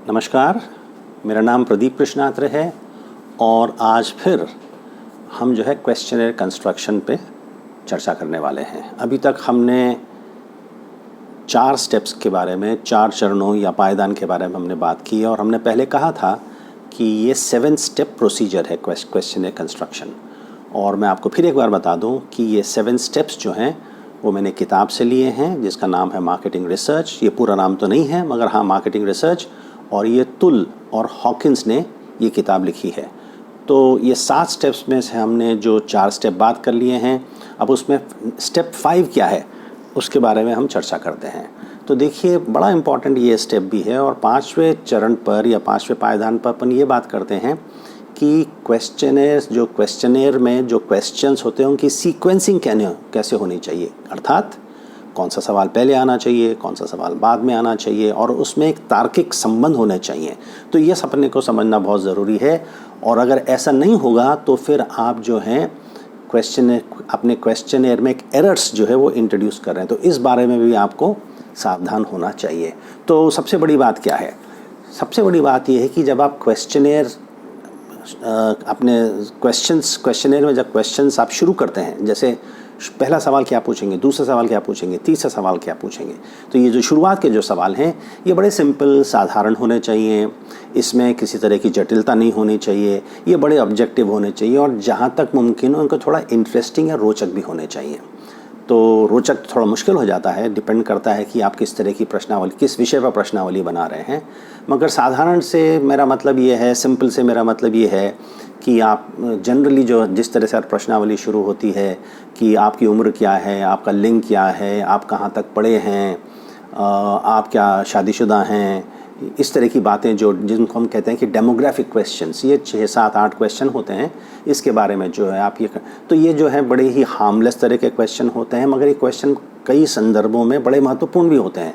नमस्कार, मेरा नाम प्रदीप कृष्णात्र है और आज फिर हम जो है क्वेश्चनर कंस्ट्रक्शन पे चर्चा करने वाले हैं। अभी तक हमने 4 स्टेप्स के बारे में, 4 चरणों या पायदान के बारे में हमने बात की और हमने पहले कहा था कि ये 7 स्टेप प्रोसीजर है क्वेश्चनर कंस्ट्रक्शन। और मैं आपको फिर एक बार बता दूं कि ये 7 स्टेप्स जो हैं वो मैंने किताब से लिए हैं जिसका नाम है मार्केटिंग रिसर्च। ये पूरा नाम तो नहीं है मगर हाँ, मार्केटिंग रिसर्च, और ये तुल और हॉकिंस ने ये किताब लिखी है। तो ये 7 स्टेप्स में से हमने जो 4 स्टेप बात कर लिए हैं, अब उसमें स्टेप 5 क्या है उसके बारे में हम चर्चा करते हैं। तो देखिए, बड़ा इम्पॉर्टेंट ये स्टेप भी है और 5वें चरण पर या 5वें पायदान पर अपन ये बात करते हैं कि क्वेश्चनेर में जो क्वेश्चंस होते हैं उनकी सीक्वेंसिंग कैसे होनी चाहिए, अर्थात कौन सा सवाल पहले आना चाहिए, कौन सा सवाल बाद में आना चाहिए, और उसमें एक तार्किक संबंध होने चाहिए। तो ये अपने को समझना बहुत ज़रूरी है। और अगर ऐसा नहीं होगा तो फिर आप जो हैं अपने क्वेश्चनेर में एक एरर्स जो है वो इंट्रोड्यूस कर रहे हैं। तो इस बारे में भी आपको सावधान होना चाहिए। तो सबसे बड़ी बात क्या है? सबसे बड़ी बात यह है कि जब आप अपने क्वेश्चनेर में जब क्वेश्चंस आप शुरू करते हैं, जैसे पहला सवाल क्या पूछेंगे, दूसरा सवाल क्या पूछेंगे, तीसरा सवाल क्या पूछेंगे, तो ये जो शुरुआत के जो सवाल हैं ये बड़े सिंपल, साधारण होने चाहिए। इसमें किसी तरह की जटिलता नहीं होनी चाहिए। ये बड़े ऑब्जेक्टिव होने चाहिए और जहाँ तक मुमकिन हो उनको थोड़ा इंटरेस्टिंग या रोचक भी होने चाहिए। तो रोचक थोड़ा मुश्किल हो जाता है, डिपेंड करता है कि आप किस तरह की प्रश्नावली, किस विषय पर प्रश्नावली बना रहे हैं। मगर साधारण से मेरा मतलब ये है, सिंपल से मेरा मतलब ये है कि आप जनरली जो जिस तरह से प्रश्नावली शुरू होती है कि आपकी उम्र क्या है, आपका लिंग क्या है, आप कहाँ तक पढ़े हैं, आप क्या शादीशुदा हैं, इस तरह की बातें जो जिनको हम कहते हैं कि डेमोग्राफिक क्वेश्चंस, ये 6, 7, 8 क्वेश्चन होते हैं। इसके बारे में जो है आप तो ये जो है बड़े ही हार्मलेस तरह के क्वेश्चन होते हैं, मगर ये क्वेश्चन कई संदर्भों में बड़े महत्वपूर्ण भी होते हैं।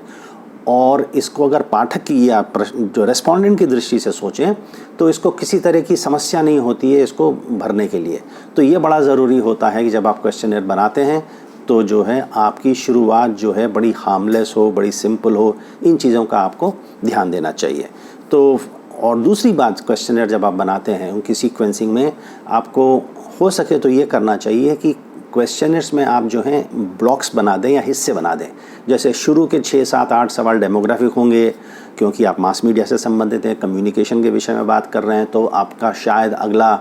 और इसको अगर पाठक की या जो रेस्पोंडेंट की दृष्टि से सोचें तो इसको किसी तरह की समस्या नहीं होती है इसको भरने के लिए। तो ये बड़ा ज़रूरी होता है कि जब आप क्वेश्चनर बनाते हैं तो जो है आपकी शुरुआत जो है बड़ी हार्मलेस हो, बड़ी सिंपल हो। इन चीज़ों का आपको ध्यान देना चाहिए। तो और दूसरी बात, क्वेश्चनर जब आप बनाते हैं उनकी सीक्वेंसिंग में आपको हो सके तो ये करना चाहिए कि क्वेश्चनर्स में आप जो हैं ब्लॉक्स बना दें या हिस्से बना दें। जैसे शुरू के 6, 7, 8 सवाल डेमोग्राफिक होंगे, क्योंकि आप मास मीडिया से संबंधित हैं, कम्युनिकेशन के विषय में बात कर रहे हैं। तो आपका शायद अगला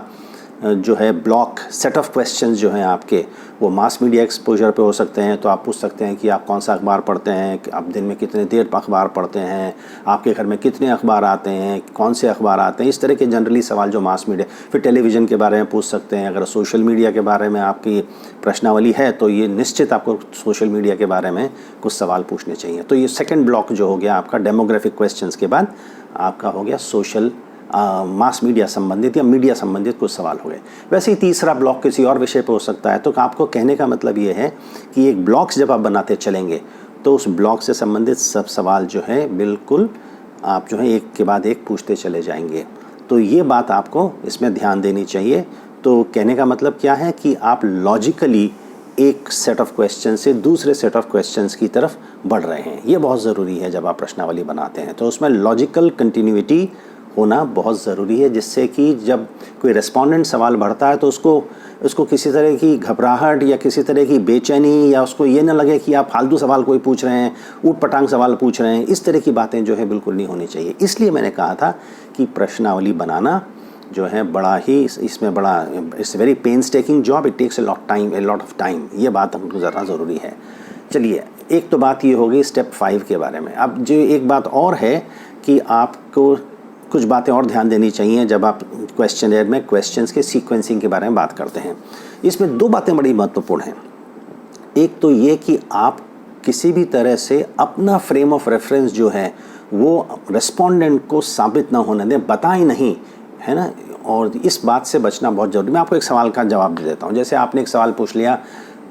जो है ब्लॉक सेट ऑफ क्वेश्चंस जो हैं आपके वो मास मीडिया एक्सपोजर पे हो सकते हैं। तो आप पूछ सकते हैं कि आप कौन सा अखबार पढ़ते हैं, आप दिन में कितने देर अखबार पढ़ते हैं, आपके घर में कितने अखबार आते हैं, कौन से अखबार आते हैं, इस तरह के जनरली सवाल जो मास मीडिया। फिर टेलीविज़न के बारे में पूछ सकते हैं। अगर सोशल मीडिया के बारे में आपकी प्रश्नावली है तो ये निश्चित आपको सोशल मीडिया के बारे में कुछ सवाल पूछने चाहिए। तो ये सेकेंड ब्लॉक जो हो गया आपका डेमोग्राफिक क्वेश्चंस के बाद आपका हो गया सोशल मास मीडिया संबंधित या मीडिया संबंधित कुछ सवाल हो गए। वैसे ही तीसरा ब्लॉक किसी और विषय पर हो सकता है। तो आपको कहने का मतलब ये है कि एक ब्लॉक्स जब आप बनाते चलेंगे तो उस ब्लॉक से संबंधित सब सवाल जो है बिल्कुल आप जो है एक के बाद एक पूछते चले जाएंगे। तो ये बात आपको इसमें ध्यान देनी चाहिए। तो कहने का मतलब क्या है कि आप लॉजिकली एक सेट ऑफ क्वेश्चन से दूसरे सेट ऑफ क्वेश्चंस की तरफ बढ़ रहे हैं। ये बहुत ज़रूरी है जब आप प्रश्नावली बनाते हैं। तो उसमें लॉजिकल कंटिन्यूटी होना बहुत ज़रूरी है, जिससे कि जब कोई रेस्पोंडेंट सवाल बढ़ता है तो उसको किसी तरह की घबराहट या किसी तरह की बेचैनी या उसको ये ना लगे कि आप फालतू सवाल कोई पूछ रहे हैं, ऊट पटांग सवाल पूछ रहे हैं। इस तरह की बातें जो है बिल्कुल नहीं होनी चाहिए। इसलिए मैंने कहा था कि प्रश्नावली बनाना जो है बड़ा ही इसमें बड़ा it's very painstaking job, it takes a lot of time. ये बात हमको ज़रा ज़रूरी है। चलिए, एक तो बात ये होगी स्टेप 5 के बारे में। अब जो एक बात और है कि आपको कुछ बातें और ध्यान देनी चाहिए जब आप क्वेश्चनर में क्वेश्चंस के सीक्वेंसिंग के बारे में बात करते हैं। इसमें 2 बातें बड़ी महत्वपूर्ण हैं। एक तो ये कि आप किसी भी तरह से अपना फ्रेम ऑफ रेफरेंस जो है वो रेस्पोंडेंट को साबित ना होने दें, बताएं नहीं, है ना। और इस बात से बचना बहुत ज़रूरी। मैं आपको एक सवाल का जवाब दे देता हूँ। जैसे आपने एक सवाल पूछ लिया,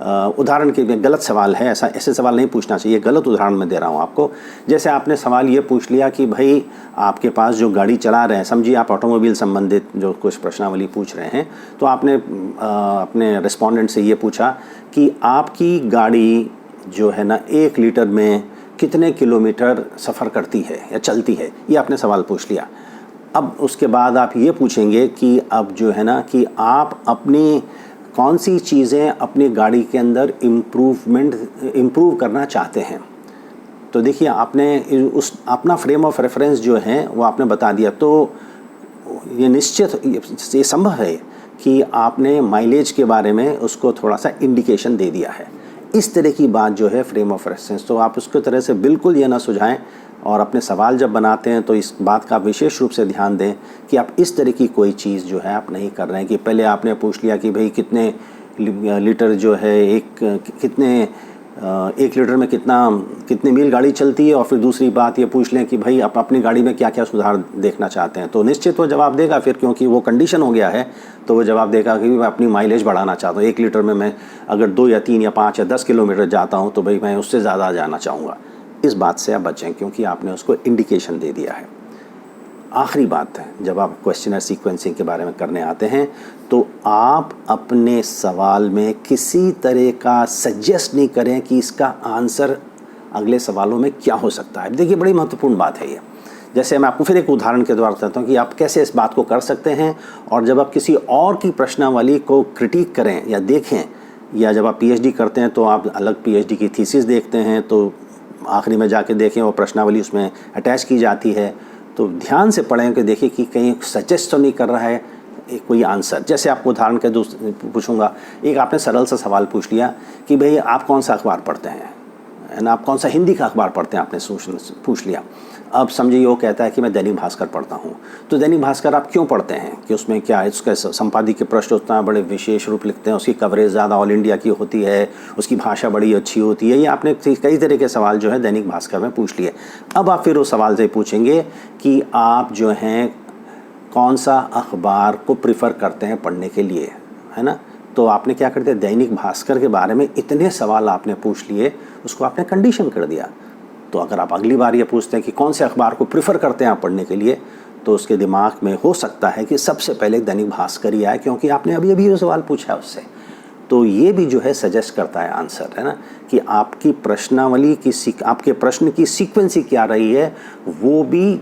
उदाहरण के लिए गलत सवाल है, ऐसे सवाल नहीं पूछना चाहिए, गलत उदाहरण मैं दे रहा हूँ आपको। जैसे आपने सवाल ये पूछ लिया कि भाई आपके पास जो गाड़ी चला रहे हैं, समझिए आप ऑटोमोबाइल संबंधित जो कुछ प्रश्नावली पूछ रहे हैं, तो आपने अपने रिस्पोंडेंट से ये पूछा कि आपकी गाड़ी जो है ना 1 लीटर में कितने किलोमीटर सफ़र करती है या चलती है, ये आपने सवाल पूछ लिया। अब उसके बाद आप ये पूछेंगे कि अब जो है ना कि आप अपनी कौन सी चीज़ें अपनी गाड़ी के अंदर इम्प्रूव करना चाहते हैं। तो देखिए आपने उस अपना फ्रेम ऑफ रेफरेंस जो है वो आपने बता दिया, तो ये निश्चित ये संभव है कि आपने माइलेज के बारे में उसको थोड़ा सा इंडिकेशन दे दिया है। इस तरह की बात जो है फ्रेम ऑफ रेफरेंस, तो आप उसको तरह से बिल्कुल ये ना सुझाएं और अपने सवाल जब बनाते हैं तो इस बात का विशेष रूप से ध्यान दें कि आप इस तरह की कोई चीज़ जो है आप नहीं कर रहे हैं कि पहले आपने पूछ लिया कि भाई कितने लीटर जो है एक लीटर में कितने मील गाड़ी चलती है, और फिर दूसरी बात ये पूछ लें कि भाई आप अपनी गाड़ी में क्या क्या सुधार देखना चाहते हैं। तो निश्चित वो जवाब देगा फिर, क्योंकि वो कंडीशन हो गया है, तो वो जवाब देगा कि मैं अपनी माइलेज बढ़ाना चाहता हूँ। 1 लीटर में मैं अगर 2 या 3 या 5 या 10 किलोमीटर जाता हूँ तो भाई मैं उससे ज़्यादा जाना चाहूँगा। इस बात से आप बचें, क्योंकि आपने उसको इंडिकेशन दे दिया है। आखिरी बात है, जब आप क्वेश्चनर सीक्वेंसिंग के बारे में करने आते हैं तो आप अपने सवाल में किसी तरह का सजेस्ट नहीं करें कि इसका आंसर अगले सवालों में क्या हो सकता है। देखिए बड़ी महत्वपूर्ण बात है ये। जैसे मैं आपको फिर एक उदाहरण के द्वारा बताता हूँ कि आप कैसे इस बात को कर सकते हैं। और जब आप किसी और की प्रश्नावली को क्रिटिक करें या देखें, या जब आप पीएचडी करते हैं तो आप अलग पीएचडी की थीसिस देखते हैं, तो आखिरी में जाके देखें वो प्रश्नावली उसमें अटैच की जाती है, तो ध्यान से पढ़ें कि देखिए कि कहीं सजेस्ट तो नहीं कर रहा है कोई आंसर। जैसे आपको उदाहरण के पूछूंगा, एक आपने सरल सा सवाल पूछ लिया कि भाई आप कौन सा अखबार पढ़ते हैं, है ना, आप कौन सा हिंदी का अखबार पढ़ते हैं, आपने पूछ लिया। अब समझिए वो कहता है कि मैं दैनिक भास्कर पढ़ता हूँ। तो दैनिक भास्कर आप क्यों पढ़ते हैं, कि उसमें क्या है, उसका संपादकीय प्रश्न उतना बड़े विशेष रूप लिखते हैं, उसकी कवरेज ज़्यादा ऑल इंडिया की होती है, उसकी भाषा बड़ी अच्छी होती है। ये आपने कई तरह के सवाल जो है दैनिक भास्कर में पूछ लिए। अब आप फिर उस सवाल से पूछेंगे कि आप जो हैं कौन सा अखबार को प्रिफ़र करते हैं पढ़ने के लिए, है ना। तो आपने क्या कर दिया, दैनिक भास्कर के बारे में इतने सवाल आपने पूछ लिए, उसको आपने कंडीशन कर दिया। तो अगर आप अगली बार ये पूछते हैं कि कौन से अखबार को प्रिफ़र करते हैं आप पढ़ने के लिए, तो उसके दिमाग में हो सकता है कि सबसे पहले दैनिक भास्कर ही आए, क्योंकि आपने अभी अभी वो सवाल पूछा है उससे। तो ये भी जो है सजेस्ट करता है आंसर, है ना, कि आपकी प्रश्नावली की आपके प्रश्न की सीक्वेंस क्या रही है, वो भी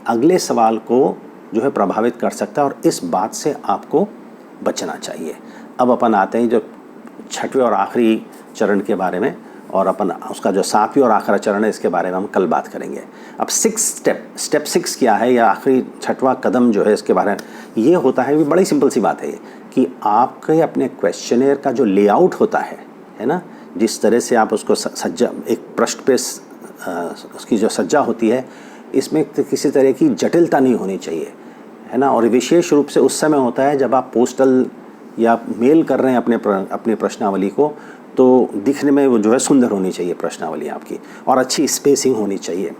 अगले सवाल को जो है प्रभावित कर सकता है, और इस बात से आपको बचना चाहिए। अब अपन आते हैं जो छठवें और आखिरी चरण के बारे में, और अपन उसका जो 7वां और आखिरी चरण है इसके बारे में हम कल बात करेंगे। अब स्टेप 6 क्या है, या आखिरी 6वां कदम जो है इसके बारे में ये होता है, बड़ी सिंपल सी बात है ये, कि आपके अपने क्वेश्चनेयर का जो लेआउट होता है ना, जिस तरह से आप उसको सज्जा, एक पृष्ठ पे उसकी जो सज्जा होती है, इसमें किसी तरह की जटिलता नहीं होनी चाहिए, है ना। और विशेष रूप से उस समय होता है जब आप पोस्टल या मेल कर रहे हैं अपने प्रश्नावली को, तो दिखने में वो जो है सुंदर होनी चाहिए प्रश्नावली आपकी, और अच्छी स्पेसिंग होनी चाहिए।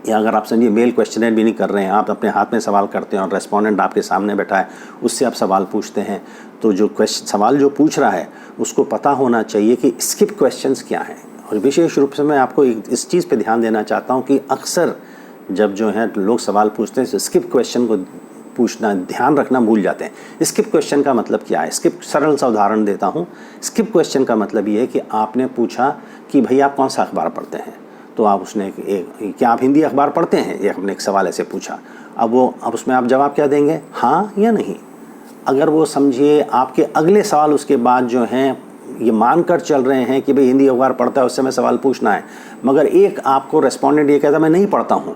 या अगर आप समझिए मेल क्वेश्चनर भी नहीं कर रहे हैं, आप अपने हाथ में सवाल करते हैं और रेस्पोंडेंट आपके सामने बैठा है, उससे आप सवाल पूछते हैं, तो जो सवाल जो पूछ रहा है उसको पता होना चाहिए कि स्किप क्वेश्चंस क्या हैं। और विशेष रूप से मैं आपको इस चीज़ पे ध्यान देना चाहता हूँ कि अक्सर जब जो है लोग सवाल पूछते हैं, स्किप क्वेश्चन को पूछना, ध्यान रखना भूल जाते हैं। स्किप क्वेश्चन का मतलब क्या है, स्किप सरल सा उदाहरण देता हूँ। स्किप क्वेश्चन का मतलब ये है कि आपने पूछा कि भैया आप कौन सा अखबार पढ़ते हैं, तो आप उसने क्या आप हिंदी अखबार पढ़ते हैं, ये हमने एक सवाल ऐसे पूछा। अब उसमें आप जवाब क्या देंगे, हाँ या नहीं। अगर वो समझिए आपके अगले सवाल उसके बाद जो हैं ये मानकर चल रहे हैं कि भाई हिंदी अखबार पढ़ता है, उससे मैं सवाल पूछना है, मगर एक आपको रेस्पोंडेंट ये कहता है मैं नहीं पढ़ता हूँ,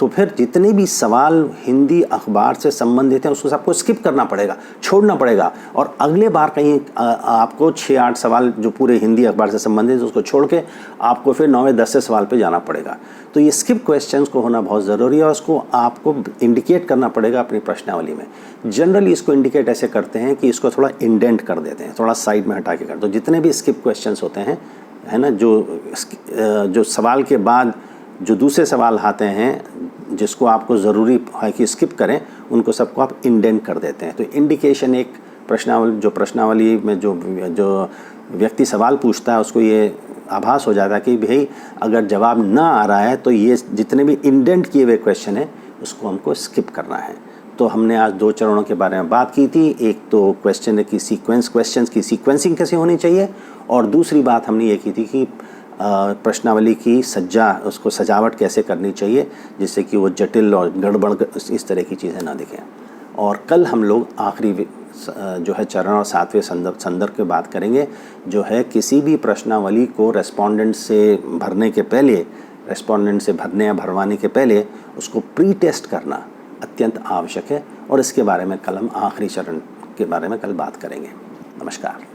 तो फिर जितने भी सवाल हिंदी अखबार से संबंधित हैं उसको सबको स्किप करना पड़ेगा, छोड़ना पड़ेगा। और अगले बार कहीं आपको 6-8 सवाल जो पूरे हिंदी अखबार से संबंधित है उसको छोड़ के आपको फिर 9वें-10वें सवाल पे जाना पड़ेगा। तो ये स्किप क्वेश्चंस को होना बहुत ज़रूरी है, और उसको आपको इंडिकेट करना पड़ेगा अपनी प्रश्नावली में। जनरली इसको इंडिकेट ऐसे करते हैं कि इसको थोड़ा इंडेंट कर देते हैं, थोड़ा साइड में हटा के कर दो। जितने भी स्किप क्वेश्चंस होते हैं, है ना, जो सवाल के बाद जो दूसरे सवाल आते हैं जिसको आपको ज़रूरी है कि स्किप करें, उनको सबको आप इंडेंट कर देते हैं। तो इंडिकेशन एक प्रश्नावली में जो व्यक्ति सवाल पूछता है उसको ये आभास हो जाता है कि भाई अगर जवाब ना आ रहा है तो ये जितने भी इंडेंट किए हुए क्वेश्चन हैं उसको हमको स्किप करना है। तो हमने आज 2 चरणों के बारे में बात की थी। एक तो क्वेश्चंस की सीक्वेंसिंग कैसे होनी चाहिए, और दूसरी बात हमने ये की थी कि प्रश्नावली की उसको सजावट कैसे करनी चाहिए जिससे कि वो जटिल और गड़बड़ इस तरह की चीज़ें ना दिखें। और कल हम लोग आखिरी जो है चरण और 7वें संदर्भ की बात करेंगे, जो है किसी भी प्रश्नावली को रेस्पोंडेंट से भरने या भरवाने के पहले उसको प्री टेस्ट करना अत्यंत आवश्यक है। और इसके बारे में कल हम आखिरी चरण के बारे में कल बात करेंगे। नमस्कार।